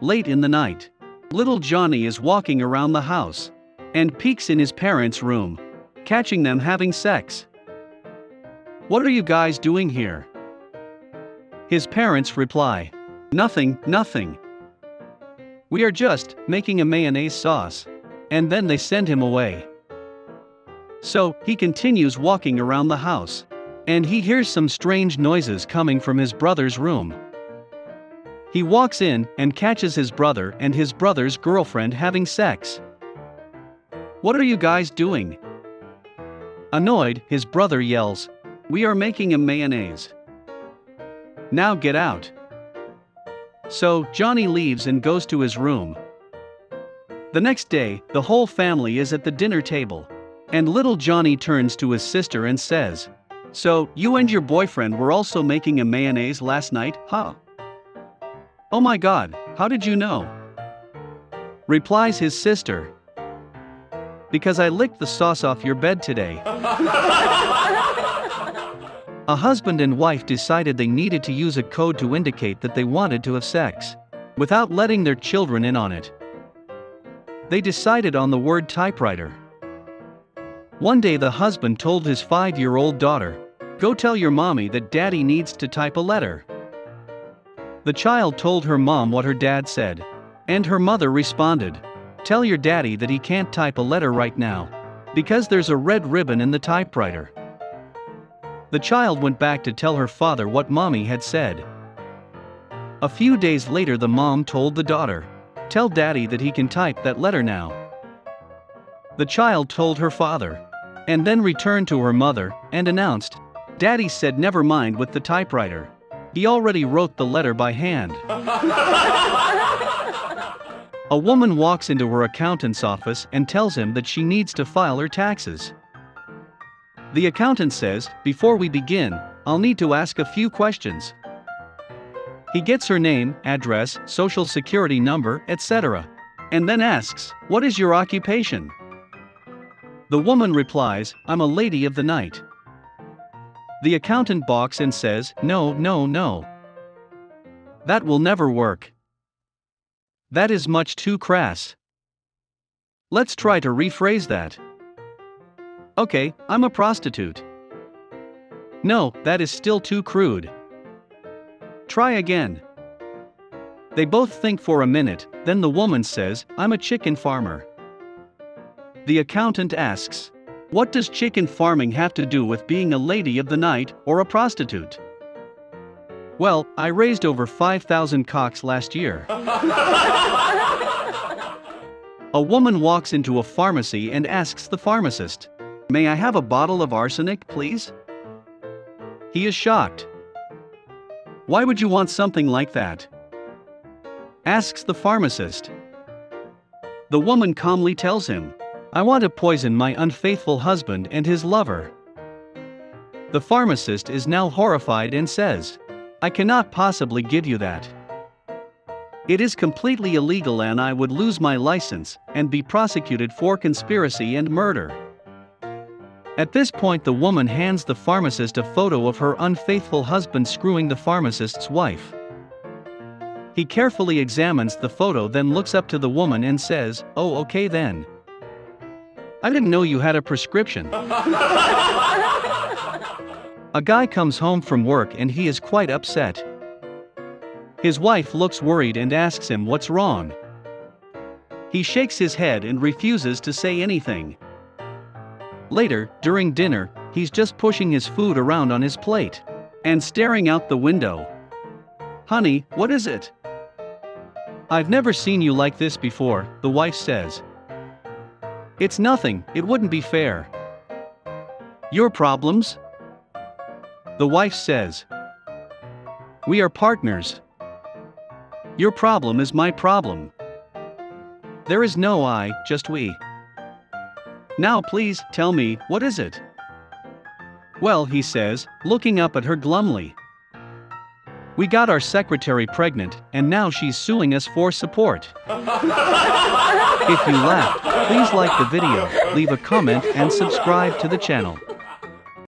Late in the night, little Johnny is walking around the house and peeks in his parents' room, catching them having sex. "What are you guys doing here?" His parents reply, "Nothing, nothing. We are just making a mayonnaise sauce." And then they send him away. So, he continues walking around the house, and he hears some strange noises coming from his brother's room. He walks in and catches his brother and his brother's girlfriend having sex. "What are you guys doing?" Annoyed, his brother yells, "We are making a mayonnaise. Now get out." So, Johnny leaves and goes to his room. The next day, the whole family is at the dinner table, and little Johnny turns to his sister and says, "So, you and your boyfriend were also making a mayonnaise last night, huh?" "Oh my God, how did you know?" replies his sister. "Because I licked the sauce off your bed today." A husband and wife decided they needed to use a code to indicate that they wanted to have sex, without letting their children in on it. They decided on the word typewriter. One day the husband told his 5-year-old daughter, "Go tell your mommy that daddy needs to type a letter." The child told her mom what her dad said, and her mother responded, "Tell your daddy that he can't type a letter right now, because there's a red ribbon in the typewriter." The child went back to tell her father what mommy had said. A few days later the mom told the daughter, "Tell daddy that he can type that letter now." The child told her father, and then returned to her mother and announced, "Daddy said never mind with the typewriter. He already wrote the letter by hand." A woman walks into her accountant's office and tells him that she needs to file her taxes. The accountant says, "Before we begin, I'll need to ask a few questions." He gets her name, address, social security number, etc., and then asks, "What is your occupation?" The woman replies, "I'm a lady of the night." The accountant balks and says, "No, no, no. That will never work. That is much too crass. Let's try to rephrase that." "Okay, I'm a prostitute." "No, that is still too crude. Try again." They both think for a minute, then the woman says, "I'm a chicken farmer." The accountant asks, "What does chicken farming have to do with being a lady of the night or a prostitute?" "Well, I raised over 5,000 cocks last year." A woman walks into a pharmacy and asks the pharmacist, "May I have a bottle of arsenic, please?" He is shocked. "Why would you want something like that?" asks the pharmacist. The woman calmly tells him, "I want to poison my unfaithful husband and his lover." The pharmacist is now horrified and says, "I cannot possibly give you that. It is completely illegal and I would lose my license and be prosecuted for conspiracy and murder." At this point the woman hands the pharmacist a photo of her unfaithful husband screwing the pharmacist's wife. He carefully examines the photo, then looks up to the woman and says, "Oh, okay then. I didn't know you had a prescription." A guy comes home from work and he is quite upset. His wife looks worried and asks him what's wrong. He shakes his head and refuses to say anything. Later, during dinner, he's just pushing his food around on his plate and staring out the window. "Honey, what is it?" "I've never seen you like this before," the wife says. "It's nothing, it wouldn't be fair." "Your problems?" The wife says. "We are partners. Your problem is my problem. There is no I, just we. Now please, tell me, what is it?" "Well," he says, looking up at her glumly, "we got our secretary pregnant, and now she's suing us for support." If you laughed, please like the video, leave a comment and subscribe to the channel.